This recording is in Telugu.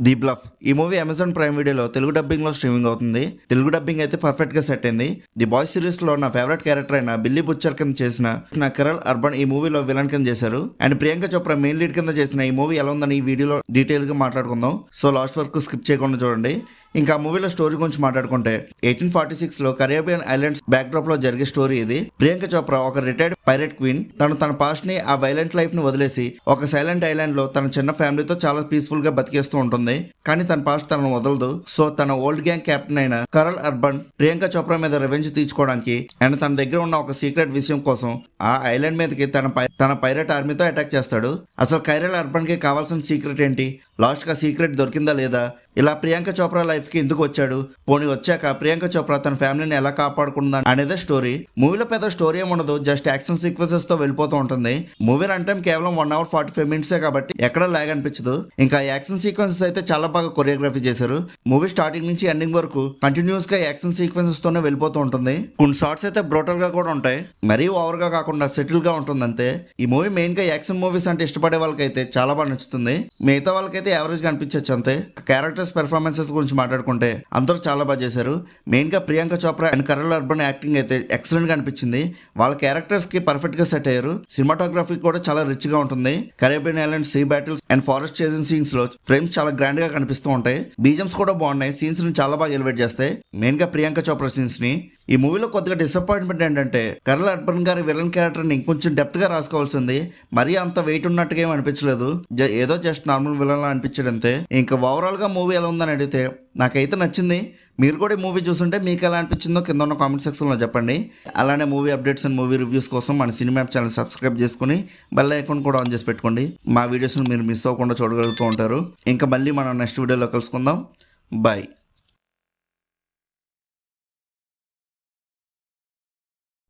ది బ్లఫ్ ఈ మూవీ అమెజాన్ ప్రైమ్ వీడియోలో తెలుగు డబ్బింగ్ లో స్ట్రీమింగ్ అవుతుంది. తెలుగు డబ్బింగ్ అయితే పర్ఫెక్ట్ గా సెట్ అయింది. ది బాయ్స్ సిరీస్ లో నా ఫేవరెట్ క్యారెక్టర్ అయిన బిల్లీ బుచ్చర్ కింద చేసిన కిరణ్ అర్బన్ ఈ మూవీలో విలన్ కింద చేశారు. And Priyanka Chopra main lead కింద చేసిన ఈ మూవీ ఎలా ఉందని ఈ వీడియోలో డీటెయిల్ గా మాట్లాడుకుందాం. సో లాస్ట్ వరకు స్కిప్ చేయకుండా చూడండి. ఇంకా మూవీలో స్టోరీ గురించి మాట్లాడుకుంటే 1846 లో కరేబియన్ ఐలాండ్స్ బ్యాక్ డ్రాప్ లో జరిగే స్టోరీ ఇది. ప్రియాంక చోప్రా ఒక రిటైర్డ్ పైరెట్ క్వీన్. తన పాస్ట్ ని ఆ వైలెంట్ లైఫ్ ని వదిలేసి ఒక సైలెంట్ ఐలాండ్ లో తన చిన్న ఫ్యామిలీతో చాలా పీస్ఫుల్ గా బతికేస్తూ ఉంటుంది. కానీ తన పాస్ట్ తనను వదలదు. సో తన ఓల్డ్ గ్యాంగ్ కెప్టెన్ అయిన కరల్ అర్బన్ ప్రియాంక చోప్రా మీద రివెంజ్ తీర్చుకోవడానికి అండ్ తన దగ్గర ఉన్న ఒక సీక్రెట్ విషయం కోసం ఆ ఐలాండ్ మీదకి తన పైరెట్ ఆర్మీతో అటాక్ చేస్తాడు. అసలు కైరల్ అర్బన్ కి కావాల్సిన సీక్రెట్ ఏంటి, లాస్ట్ గా సీక్రెట్ దొరికిందా లేదా, ఇలా ప్రియాంక చోప్రా లైఫ్ కి ఎందుకు వచ్చాడు, పోనీ వచ్చాక ప్రియాంక చోప్రా తన ఫ్యామిలీని ఎలా కాపాడుకుందా అనేదే స్టోరీ. మూవీలో పెద్ద స్టోరీ ఏముండదు, జస్ట్ యాక్షన్ సీక్వెన్సెస్ తో వెళ్ళిపోతూ ఉంటుంది. మూవీ రన్ టైం కేవలం 1 hour 45 minutes కాబట్టి ఎక్కడ లాగ్ అనిపించదు. ఇంకా యాక్షన్ సీక్వెన్సెస్ అయితే చాలా బాగా కొరియోగ్రఫీ చేశారు. మూవీ స్టార్టింగ్ నుంచి ఎండింగ్ వరకు కంటిన్యూస్ గా యాక్షన్ సీక్వెన్సెస్ తోనే వెళ్ళిపోతూ ఉంటుంది. కొన్ని షార్ట్స్ అయితే బ్రూటల్ గా కూడా ఉంటాయి, మరీ ఓవర్ గా కాకుండా సెటిల్ గా ఉంటుంది అంతే. ఈ మూవీ మెయిన్ గా యాక్షన్ మూవీస్ అంటే ఇష్టపడే వాళ్ళకైతే చాలా బాగా నచ్చుతుంది. మిగతా వాళ్ళకైతే యావరేజ్ గా అనిపించచ్చు అంతే. క్యారెక్టర్స్ పెర్ఫార్మెన్సెస్ గురించి మాట్లాడుకుంటే అందరూ చాలా బాగా చేశారు. మెయిన్ గా Priyanka Chopra and Karl urban acting అయితే ఎక్సలెంట్ గా అనిపించింది. వాళ్ళ క్యారెక్టర్స్ కి పర్ఫెక్ట్ గా సెట్ అయ్యారు. సినిమాటోగ్రఫీ కూడా చాలా రిచ్ గా ఉంటుంది. Caribbean island sea battles and forest chasing scenes లో ఫ్రేమ్స్ చాలా గ్రాండ్ గా కనిపిస్తూ ఉంటాయి. బీజమ్స్ కూడా బాగున్నాయి, సీన్స్ ని చాలా బాగా ఎలివేట్ చేస్తాయి. మెయిన్ గా ప్రియాంక చోప్రా సీన్స్ ని. ఈ మూవీలో కొద్దిగా డిసప్పాయింట్మెంట్ ఏంటంటే కరల్ అర్బన్ గారి విలన్ క్యారెక్టర్ ని ఇంకొంచెం డెప్త్ గా రాసుకోవాల్సింది. మరీ అంత వెయిట్ ఉన్నట్టుగా ఏం అనిపించలేదు, ఏదో జస్ట్ నార్మల్ విలన్ లా అనిపించడం అంతే. ఇంకా ఓవరాల్ గా మూవీ ఎలా ఉందని అడిగితే నాకైతే నచ్చింది. మీరు కూడా ఈ మూవీ చూస్తుంటే మీకు ఎలా అనిపించిందో కింద ఉన్న కామెంట్ సెక్షన్లో చెప్పండి. అలానే movie updates and movie reviews కోసం మన సినిమా ఛానల్ సబ్స్క్రైబ్ చేసుకుని బెల్ ఐకాన్ కూడా ఆన్ చేసి పెట్టుకోండి. మా వీడియోస్ని మీరు మిస్ అవ్వకుండా చూడగలుగుతూ ఉంటారు. ఇంకా మళ్ళీ మనం నెక్స్ట్ వీడియోలో కలుసుకుందాం. బాయ్.